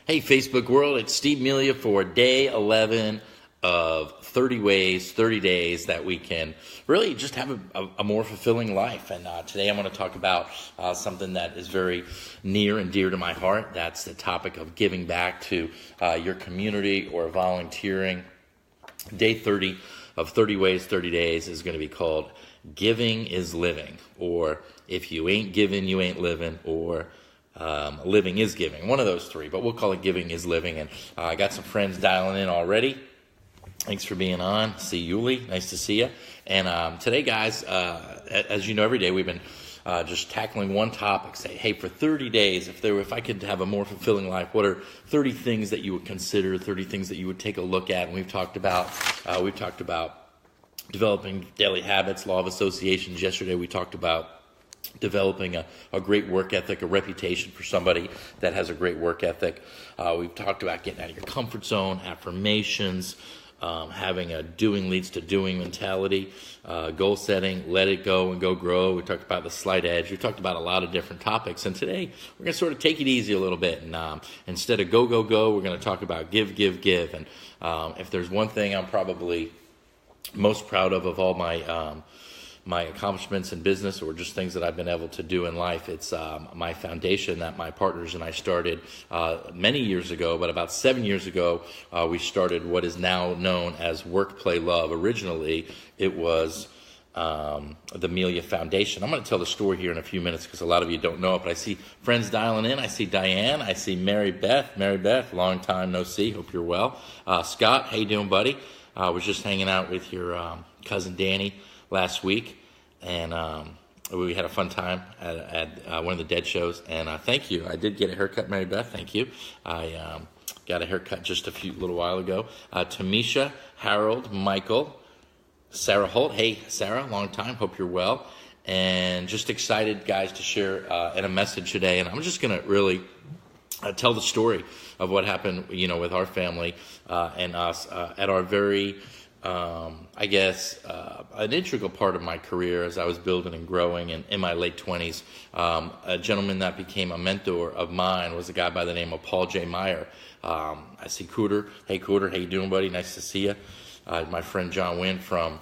Hey, Facebook world, it's Steve Melia for day 11 of 30 ways, 30 days that we can really just have a more fulfilling life. And today I'm going to talk about something that is very near and dear to my heart. That's the topic of giving back to your community or volunteering. Day 30 of 30 ways, 30 days is going to be called Giving is Living, or if you ain't giving, you ain't living, or living is giving. One of those three, but we'll call it Giving is Living. And I got some friends dialing in already. Thanks for being on. See Yuli, nice to see you. And today, guys, as you know, every day we've been just tackling one topic. Say, hey, for 30 days, if I could have a more fulfilling life, what are 30 things that you would consider, 30 things that you would take a look at? And we've talked about developing daily habits, law of associations. Yesterday we talked about developing a great work ethic, a reputation for somebody that has a great work ethic. We've talked about getting out of your comfort zone, affirmations, having a doing leads to doing mentality, goal setting, let it go and go grow. We talked about the slight edge. We talked about a lot of different topics. And today we're going to sort of take it easy a little bit. And instead of go, go, go, we're going to talk about give, give, give. And if there's one thing I'm probably most proud of all my accomplishments in business, or just things that I've been able to do in life, it's my foundation that my partners and I started many years ago. But about 7 years ago, we started what is now known as Work, Play, Love. Originally, it was the Melia Foundation. I'm going to tell the story here in a few minutes because a lot of you don't know it, but I see friends dialing in. I see Diane. I see Mary Beth. Mary Beth, long time no see. Hope you're well. Scott, how you doing, buddy? I was just hanging out with your cousin Danny last week, and we had a fun time at one of the Dead shows. And thank you. I did get a haircut, Mary Beth. Thank you. I got a haircut just a little while ago. Tamisha, Harold, Michael, Sarah Holt. Hey, Sarah, long time. Hope you're well. And just excited, guys, to share in a message today. And I'm just going to really tell the story of what happened, with our family and us at our very, an integral part of my career as I was building and growing in my late 20s. A gentleman that became a mentor of mine was a guy by the name of Paul J. Meyer. I see Cooter. Hey, Cooter. How you doing, buddy? Nice to see you. My friend John Wynn from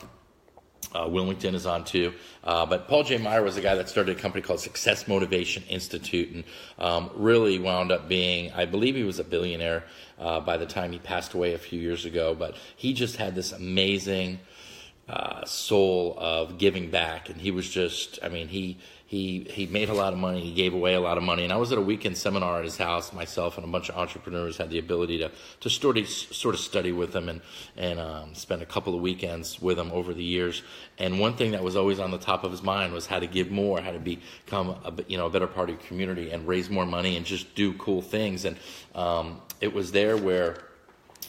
Wilmington is on too. But Paul J. Meyer was the guy that started a company called Success Motivation Institute, and really wound up being, I believe he was a billionaire by the time he passed away a few years ago. But he just had this amazing soul of giving back, and he was just, he made a lot of money. He gave away a lot of money. And I was at a weekend seminar at his house. Myself and a bunch of entrepreneurs had the ability to sort of study with him and spend a couple of weekends with him over the years. And one thing that was always on the top of his mind was how to give more, how to become a better part of your community and raise more money and just do cool things. And it was there where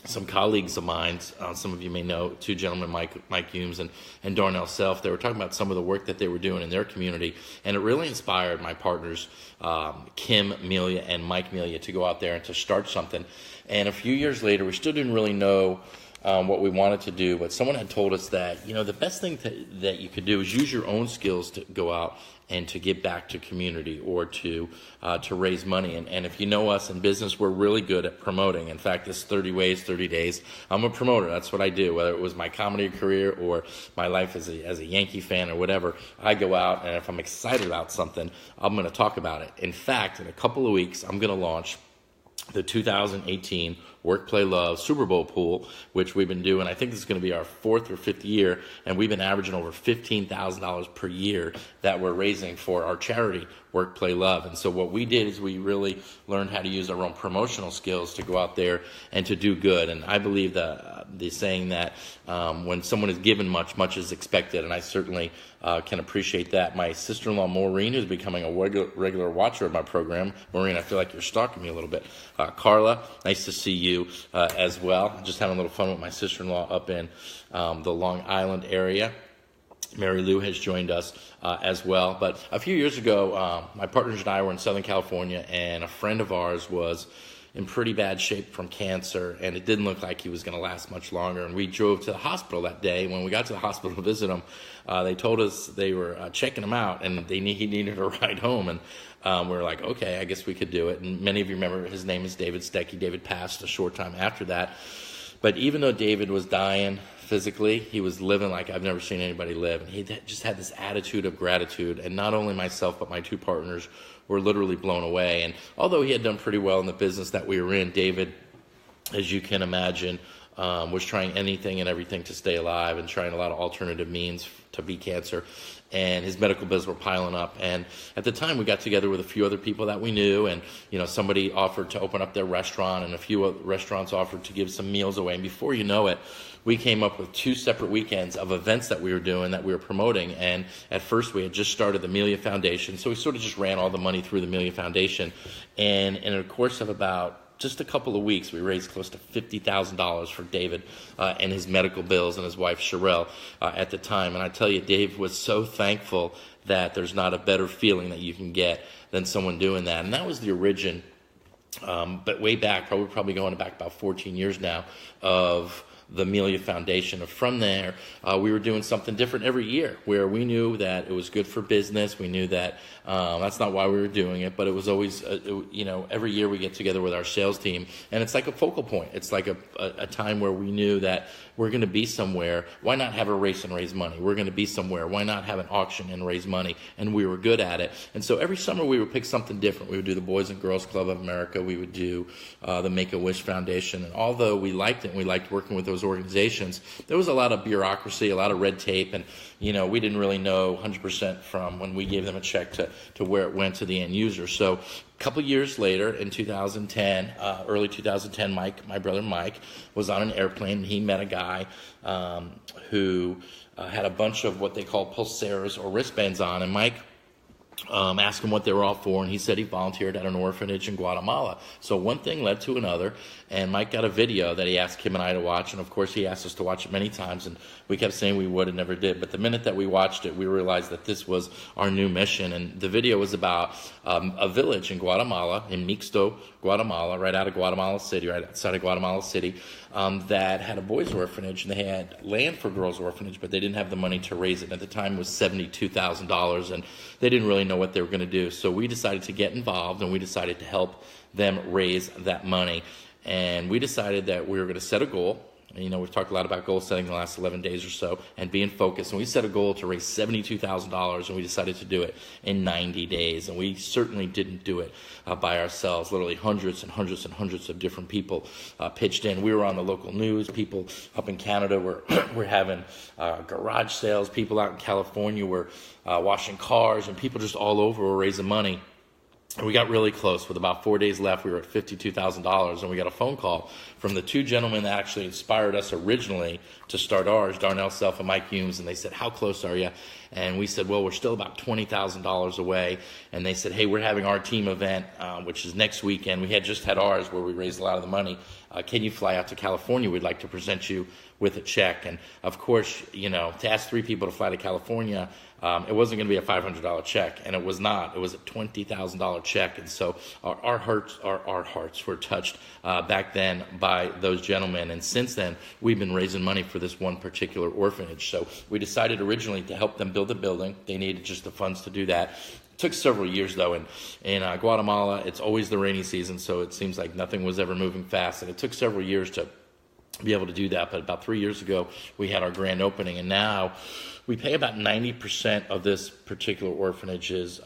some colleagues of mine, some of you may know, two gentlemen, Mike Humes and Darnell Self, they were talking about some of the work that they were doing in their community, and it really inspired my partners, Kim Melia and Mike Melia, to go out there and to start something. And a few years later, we still didn't really know what we wanted to do, but someone had told us that, the best thing that you could do is use your own skills to go out and to give back to community or to raise money. And if you know us in business, we're really good at promoting. In fact, this 30 ways, 30 days, I'm a promoter. That's what I do. Whether it was my comedy career or my life as a Yankee fan or whatever, I go out, and if I'm excited about something, I'm going to talk about it. In fact, in a couple of weeks, I'm going to launch the 2018 Work, Play, Love Super Bowl pool, which we've been doing. I think this is going to be our 4th or 5th year, and we've been averaging over $15,000 per year that we're raising for our charity, Work, Play, Love. And so what we did is we really learned how to use our own promotional skills to go out there and to do good. And I believe the saying that when someone is given much, much is expected, and I certainly can appreciate that. My sister-in-law, Maureen, who's becoming a regular watcher of my program. Maureen, I feel like you're stalking me a little bit. Carla, nice to see you as well. Just having a little fun with my sister-in-law up in the Long Island area. Mary Lou has joined us as well. But a few years ago, my partners and I were in Southern California, and a friend of ours was in pretty bad shape from cancer, and it didn't look like he was going to last much longer. And we drove to the hospital that day. When we got to the hospital to visit him, they told us they were checking him out, and he needed a ride home. And We were like, okay, I guess we could do it. And many of you remember his name is David Stecky. David passed a short time after that. But even though David was dying physically, he was living like I've never seen anybody live. And he just had this attitude of gratitude. And not only myself, but my two partners were literally blown away. And although he had done pretty well in the business that we were in, David, as you can imagine, was trying anything and everything to stay alive and trying a lot of alternative means to beat cancer. And his medical bills were piling up. And at the time, we got together with a few other people that we knew. And, somebody offered to open up their restaurant, and a few other restaurants offered to give some meals away. And before you know it, we came up with 2 separate weekends of events that we were doing, that we were promoting. And at first, we had just started the Amelia Foundation. So we sort of just ran all the money through the Amelia Foundation. And in a course of about just a couple of weeks, we raised close to $50,000 for David and his medical bills and his wife, Sherelle, at the time. And I tell you, Dave was so thankful that there's not a better feeling that you can get than someone doing that. And that was the origin, but way back, probably going back about 14 years now, of the Amelia Foundation. And from there, we were doing something different every year, where we knew that it was good for business. We knew that that's not why we were doing it, but it was always, every year we get together with our sales team, and it's like a focal point. It's like a time where we knew that we're going to be somewhere. Why not have a race and raise money? We're going to be somewhere. Why not have an auction and raise money? And we were good at it. And so every summer we would pick something different. We would do the Boys and Girls Club of America. We would do the Make-A-Wish Foundation. And although we liked it and we liked working with those organizations, there was a lot of bureaucracy, a lot of red tape, and we didn't really know 100% from when we gave them a check to where it went to the end user. So a couple years later, in 2010, early 2010, my brother Mike, was on an airplane, and he met a guy who had a bunch of what they call pulseras or wristbands on, and Mike asked him what they were all for, and he said he volunteered at an orphanage in Guatemala. So one thing led to another, and Mike got a video that he asked Kim and I to watch, and of course he asked us to watch it many times, and we kept saying we would and never did. But the minute that we watched it, we realized that this was our new mission. And the video was about a village in Guatemala, in Mixto, Guatemala, right outside of Guatemala City, that had a boys' orphanage, and they had land for girls' orphanage, but they didn't have the money to raise it. And at the time, it was $72,000, and they didn't really know what they were going to do. So we decided to get involved, and we decided to help them raise that money. And we decided that we were going to set a goal. We've talked a lot about goal setting the last 11 days or so, and being focused. And we set a goal to raise $72,000, and we decided to do it in 90 days. And we certainly didn't do it by ourselves. Literally hundreds and hundreds and hundreds of different people pitched in. We were on the local news. People up in Canada were having garage sales. People out in California were washing cars, and people just all over were raising money. And we got really close. With about 4 days left, we were at $52,000, and we got a phone call from the 2 gentlemen that actually inspired us originally to start ours, Darnell Self and Mike Humes, and they said, "How close are you?" And we said, "Well, we're still about $20,000 away." And they said, "Hey, we're having our team event, which is next weekend. We had just had ours where we raised a lot of the money. Can you fly out to California? We'd like to present you with a check." And of course, to ask 3 people to fly to California, it wasn't going to be a $500 check, and it was not. It was a $20,000 check. And so our hearts were touched back then by those gentlemen. And since then, we've been raising money for this one particular orphanage. So we decided originally to help them build a building. They needed just the funds to do that. It took several years, though. In Guatemala, it's always the rainy season, so it seems like nothing was ever moving fast. And it took several years to be able to do that. But about 3 years ago, we had our grand opening, and now we pay about 90% of this particular orphanage's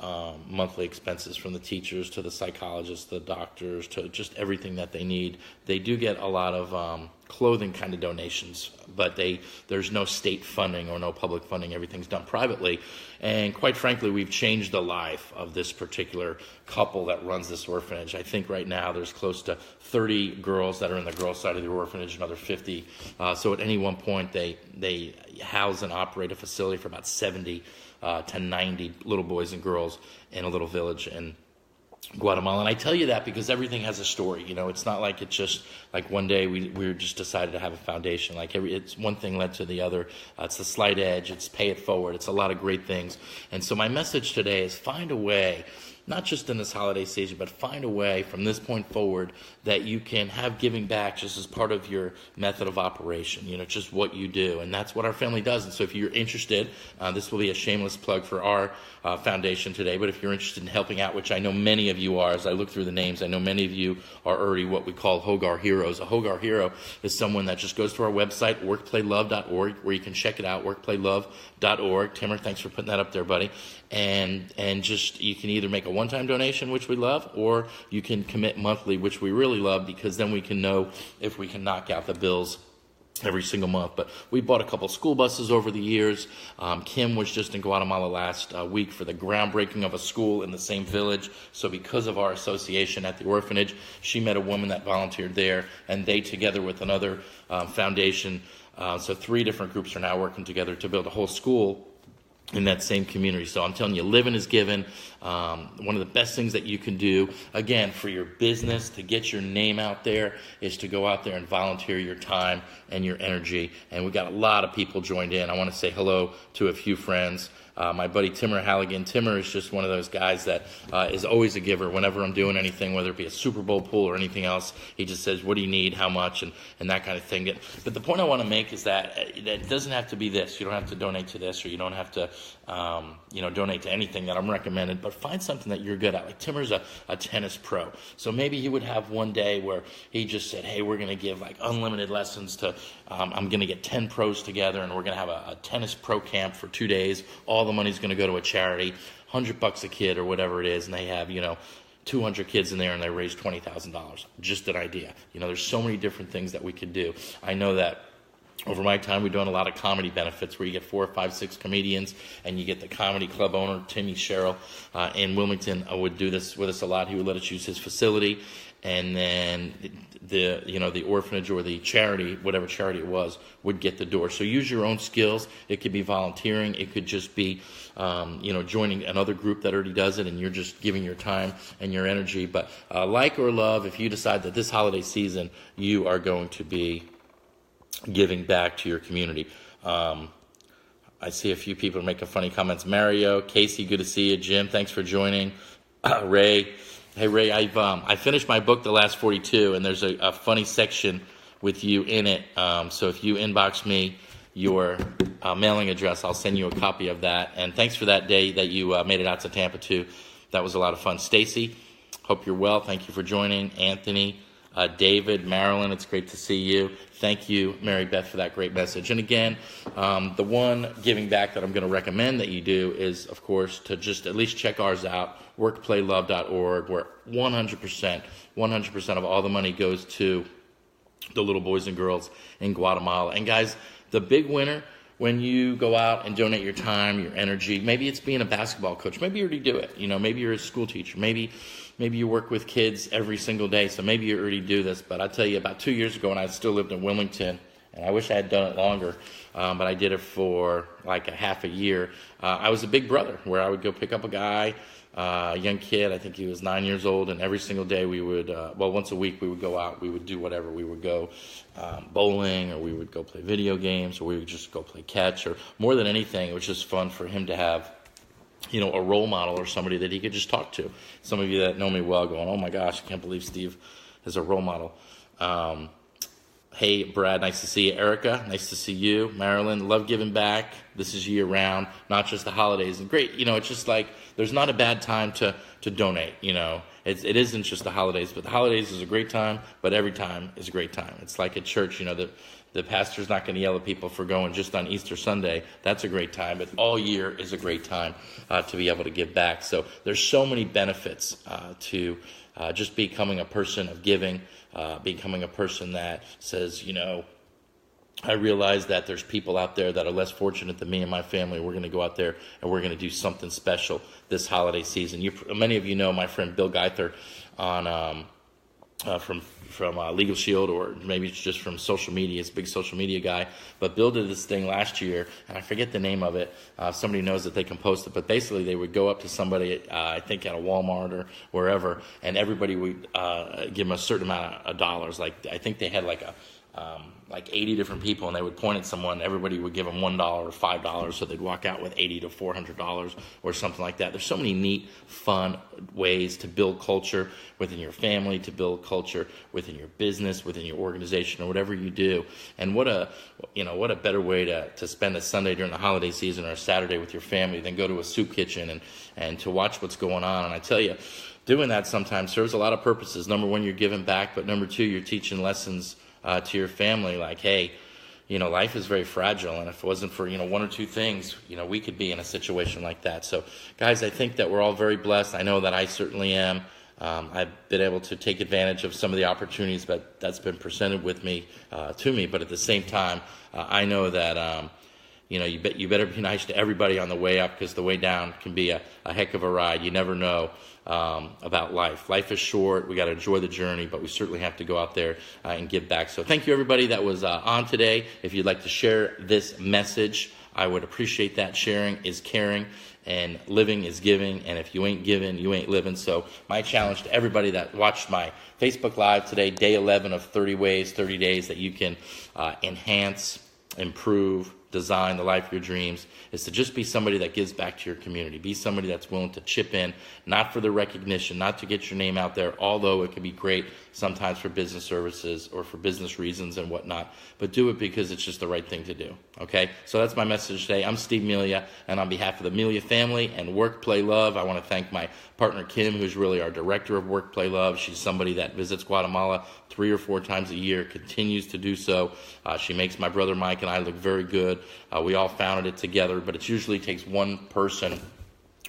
monthly expenses, from the teachers to the psychologists, the doctors, to just everything that they need. They do get a lot of clothing kind of donations, but there's no state funding or no public funding. Everything's done privately. And quite frankly, we've changed the life of this particular couple that runs this orphanage. I think right now there's close to 30 girls that are in the girls' side of the orphanage, another 50. So at any one point, they house and operate a facility for about 70 to 90 little boys and girls in a little village in Guatemala. And I tell you that because everything has a story. It's not like it's just like one day we just decided to have a foundation. It's one thing led to the other. It's the slight edge. It's pay it forward. It's a lot of great things. And so my message today is find a way not just in this holiday season, but find a way from this point forward that you can have giving back just as part of your method of operation, just what you do. And that's what our family does. And so if you're interested, this will be a shameless plug for our foundation today, but if you're interested in helping out, which I know many of you are, as I look through the names, I know many of you are already what we call Hogar Heroes. A Hogar Hero is someone that just goes to our website, workplaylove.org, where you can check it out, workplaylove.org. Timmer, thanks for putting that up there, buddy. And just, you can either make a one-time donation, which we love, or you can commit monthly, which we really love, because then we can know if we can knock out the bills every single month. But we bought a couple school buses over the years. Kim was just in Guatemala last week for the groundbreaking of a school in the same village. So because of our association at the orphanage, she met a woman that volunteered there, and they, together with another foundation, so 3 different groups are now working together to build a whole school in that same community. So I'm telling you, living is given. One of the best things that you can do, again, for your business, to get your name out there, is to go out there and volunteer your time and your energy. And we got a lot of people joined in. I want to say hello to a few friends. My buddy Timmer Halligan. Timmer is just one of those guys that is always a giver. Whenever I'm doing anything, whether it be a Super Bowl pool or anything else, he just says, what do you need, how much, and that kind of thing. But the point I want to make is that it doesn't have to be this. You don't have to donate to this, or you don't have to donate to anything that I'm recommending, but find something that you're good at. Like Timmer's a tennis pro. So maybe he would have one day where he just said, hey, we're going to give like unlimited lessons to, I'm going to get 10 pros together, and we're going to have a tennis pro camp for 2 days. All the money's going to go to a charity, $100 a kid or whatever it is, and they have, 200 kids in there, and they raise $20,000. Just an idea. There's so many different things that we could do. I know that over my time, we've done a lot of comedy benefits where you get 4, 5, 6 comedians, and you get the comedy club owner, Timmy Sherrill, in Wilmington, would do this with us a lot. He would let us use his facility, and then the orphanage or the charity, whatever charity it was, would get the door. So use your own skills. It could be volunteering. It could just be, joining another group that already does it, and you're just giving your time and your energy. But like or love, if you decide that this holiday season you are going to be giving back to your community. I see a few people making funny comments. Mario, Casey, good to see you. Jim, thanks for joining. Ray, hey Ray, I finished my book, The Last 42, and there's a funny section with you in it. So if you inbox me your mailing address, I'll send you a copy of that. And thanks for that day that you made it out to Tampa too. That was a lot of fun. Stacy, hope you're well. Thank you for joining. Anthony, David, Marilyn, it's great to see you. Thank you, Mary Beth, for that great message. And again, the one giving back that I'm going to recommend that you do is, of course, to just at least check ours out, workplaylove.org, where 100% of all the money goes to the little boys and girls in Guatemala. And guys, the big winner, when you go out and donate your time, your energy, maybe it's being a basketball coach. Maybe you already do it. Maybe you're a school teacher. Maybe you work with kids every single day, so maybe you already do this. But I tell you, about 2 years ago when I still lived in Wilmington, and I wish I had done it longer, but I did it for like a half a year. I was a big brother where I would go pick up a guy, a young kid, I think he was 9 years old, and every single day we would, once a week we would go out, we would do whatever. We would go bowling, or we would go play video games, or we would just go play catch, or more than anything, it was just fun for him to have a role model or somebody that he could just talk to. Some of you that know me well going, oh my gosh, I can't believe Steve is a role model. Hey, Brad, nice to see you. Erica, nice to see you. Marilyn, love giving back. This is year round, not just the holidays. And great, it's just like there's not a bad time to donate, It isn't just the holidays, but the holidays is a great time, but every time is a great time. It's like at church, the pastor's not going to yell at people for going just on Easter Sunday. That's a great time, but all year is a great time to be able to give back. So there's so many benefits to just becoming a person of giving, becoming a person that says, I realize that there's people out there that are less fortunate than me and my family. We're going to go out there and we're going to do something special this holiday season. Many of you know my friend Bill Geither on from Legal Shield, or maybe it's just from social media. He's a big social media guy. But Bill did this thing last year, and I forget the name of it. Somebody knows that they can post it. But basically, they would go up to somebody, I think at a Walmart or wherever, and everybody would give them a certain amount of dollars. Like I think they had like a like 80 different people, and they would point at someone. Everybody would give them $1 or $5, so they'd walk out with $80 to $400 or something like that. There's so many neat, fun ways to build culture within your family, to build culture within your business, within your organization, or whatever you do. And what a better way to spend a Sunday during the holiday season or a Saturday with your family than go to a soup kitchen and to watch what's going on. And I tell you, doing that sometimes serves a lot of purposes. Number one, you're giving back, but number two, you're teaching lessons to your family, like, hey, life is very fragile, and if it wasn't for, one or two things, we could be in a situation like that. So, guys, I think that we're all very blessed. I know that I certainly am. I've been able to take advantage of some of the opportunities that's been presented to me, but at the same time, I know that, you better be nice to everybody on the way up, because the way down can be a heck of a ride. You never know about life. Life is short. We got to enjoy the journey, but we certainly have to go out there and give back. So thank you, everybody that was on today. If you'd like to share this message, I would appreciate that. Sharing is caring, and living is giving. And if you ain't giving, you ain't living. So my challenge to everybody that watched my Facebook Live today, day 11 of 30 ways, 30 days that you can enhance, improve, design the life of your dreams, is to just be somebody that gives back to your community. Be somebody that's willing to chip in, not for the recognition, not to get your name out there, although it can be great sometimes for business services or for business reasons and whatnot, but do it because it's just the right thing to do, okay? So that's my message today. I'm Steve Melia, and on behalf of the Melia family and Work, Play, Love, I want to thank my partner, Kim, who's really our director of Work, Play, Love. She's somebody that visits Guatemala 3 or 4 times a year, continues to do so. She makes my brother Mike and I look very good. We all founded it together, but it usually takes one person,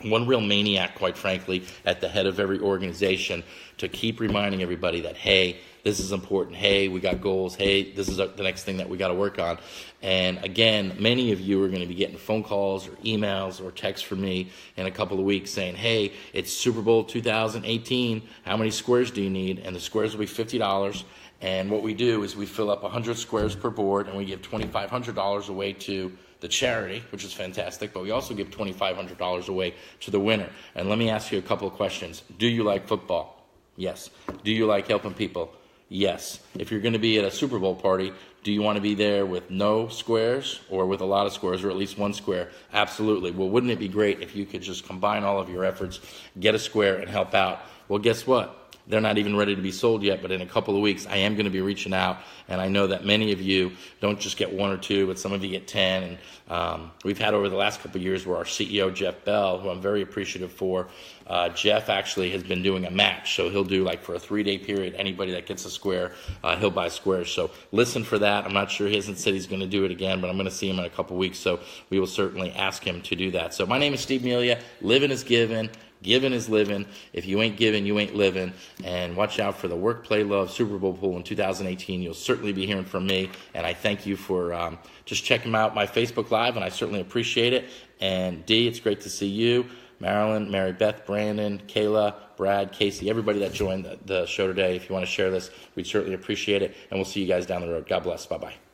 one real maniac, quite frankly, at the head of every organization to keep reminding everybody that, hey, this is important. Hey, we got goals. Hey, this is the next thing that we got to work on. And again, many of you are going to be getting phone calls or emails or texts from me in a couple of weeks saying, hey, it's Super Bowl 2018. How many squares do you need? And the squares will be $50. And what we do is we fill up 100 squares per board, and we give $2,500 away to the charity, which is fantastic, but we also give $2,500 away to the winner. And let me ask you a couple of questions. Do you like football? Yes. Do you like helping people? Yes. If you're going to be at a Super Bowl party, do you want to be there with no squares or with a lot of squares, or at least one square? Absolutely. Well, wouldn't it be great if you could just combine all of your efforts, get a square, and help out? Well, guess what? They're not even ready to be sold yet, but in a couple of weeks, I am going to be reaching out, and I know that many of you don't just get 1 or 2, but some of you get 10. And we've had over the last couple of years where our CEO, Jeff Bell, who I'm very appreciative for, Jeff actually has been doing a match. So he'll do, like, for a 3-day period, anybody that gets a square, he'll buy squares. So listen for that. I'm not sure, he hasn't said he's going to do it again, but I'm going to see him in a couple of weeks, so we will certainly ask him to do that. So my name is Steve Melia. Living is giving. Giving is living. If you ain't giving, you ain't living. And watch out for the Work, Play, Love Super Bowl pool in 2018. You'll certainly be hearing from me. And I thank you for just checking out my Facebook Live, and I certainly appreciate it. And Dee, it's great to see you. Marilyn, Mary Beth, Brandon, Kayla, Brad, Casey, everybody that joined the show today. If you want to share this, we'd certainly appreciate it. And we'll see you guys down the road. God bless. Bye-bye.